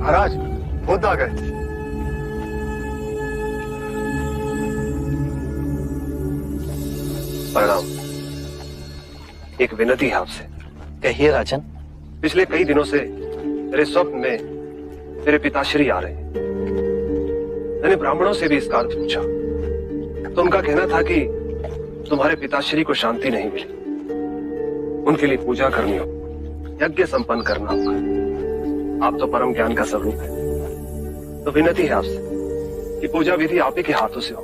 महाराज बुद्ध आ गए। प्रणाम। एक विनती है आपसे। कहिए राजन। पिछले कई दिनों से मेरे स्वप्न में मेरे पिताश्री आ रहे हैं। मैंने ब्राह्मणों से भी इसका अर्थ पूछा तो उनका कहना था कि तुम्हारे पिताश्री को शांति नहीं मिली, उनके लिए पूजा करनी हो, यज्ञ संपन्न करना होगा। आप तो परम ज्ञान का स्वरूप है, तो विनती है आपसे कि पूजा विधि आप ही के हाथों से हो,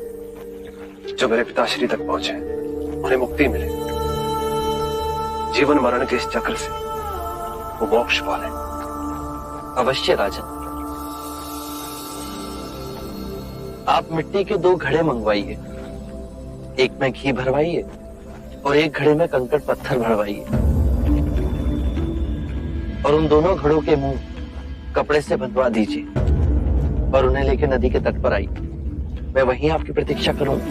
जो मेरे पिताश्री तक पहुंचे, उन्हें मुक्ति मिले, जीवन मरण के इस चक्र से वो मोक्ष पाले। अवश्य राजन। आप मिट्टी के 2 घड़े मंगवाइए, एक में घी भरवाइए और एक घड़े में कंकड़ पत्थर भरवाइए, और उन दोनों घड़ों के मुंह कपड़े से बंधवा दीजिए और उन्हें लेकर नदी के तट पर आइए। मैं वहीं आपकी प्रतीक्षा करूंगा।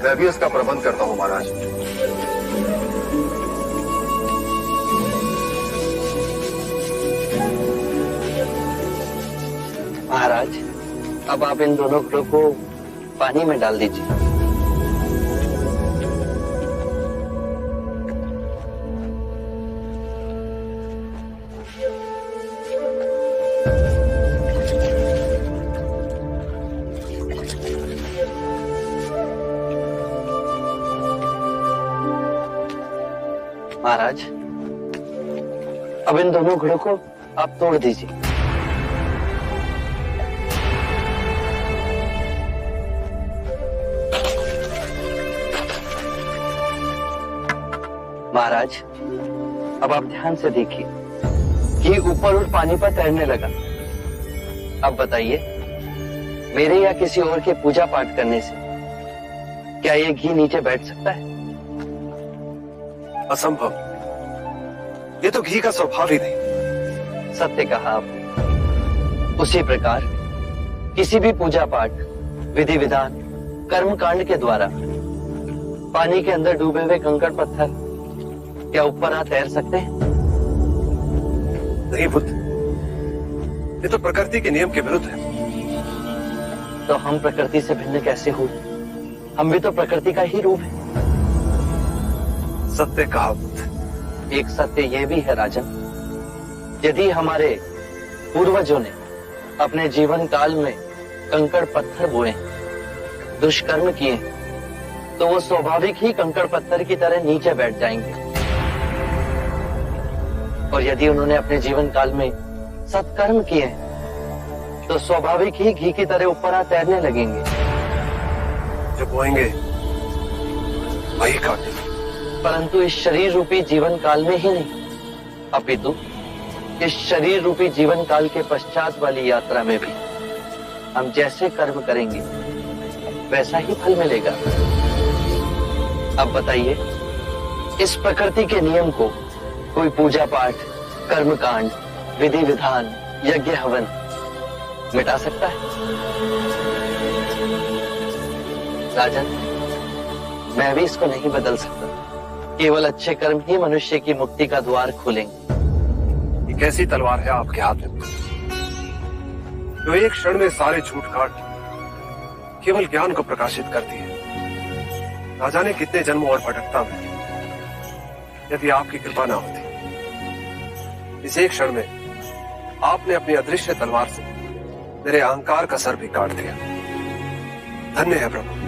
मैं भी इसका प्रबंध करता हूँ महाराज। महाराज, अब आप इन दोनों घड़ों को पानी में डाल दीजिए। महाराज, अब इन दोनों घड़ों को आप तोड़ दीजिए। महाराज, अब आप ध्यान से देखिए कि ऊपर उठ पानी पर तैरने लगा। अब बताइए, मेरे या किसी और के पूजा पाठ करने से क्या ये घी नीचे बैठ सकता है? असंभव। ये तो घी का स्वभाव ही नहीं। सत्य कहा आपने। उसी प्रकार किसी भी पूजा पाठ, विधि विधान, कर्म कांड के द्वारा पानी के अंदर डूबे हुए कंकड़ पत्थर क्या ऊपर आ तैर सकते हैं? नहीं बुद्ध, ये तो प्रकृति के नियम के विरुद्ध है। तो हम प्रकृति से भिन्न कैसे हुए? हम भी तो प्रकृति का ही रूप है। सत्य कहा बुद्ध। एक सत्य यह भी है राजन, यदि हमारे पूर्वजों ने अपने जीवन काल में कंकड़ पत्थर बोए, दुष्कर्म किए, तो वो स्वाभाविक ही कंकड़ पत्थर की तरह नीचे बैठ जाएंगे। और यदि उन्होंने अपने जीवन काल में सत्कर्म किए, तो स्वाभाविक ही घी की तरह ऊपर आ तैरने लगेंगे। जो बोएंगे वही काटेंगे। परंतु इस शरीर रूपी जीवन काल में ही नहीं, अपितु इस शरीर रूपी जीवन काल के पश्चात वाली यात्रा में भी हम जैसे कर्म करेंगे वैसा ही फल मिलेगा। अब बताइए, इस प्रकृति के नियम को कोई पूजा पाठ, कर्म कांड, विधि विधान, यज्ञ हवन मिटा सकता है? राजन, मैं भी इसको नहीं बदल सकता। केवल अच्छे कर्म ही मनुष्य की मुक्ति का द्वार खोलेंगे। ये कैसी तलवार है आपके हाथ में, जो एक क्षण में सारे झूठ काट केवल ज्ञान को प्रकाशित करती है? ना जाने कितने जन्मों और भटकता में यदि आपकी कृपा ना होती। इस एक क्षण में आपने अपनी अदृश्य तलवार से मेरे अहंकार का सर भी काट दिया। धन्य है प्रभु।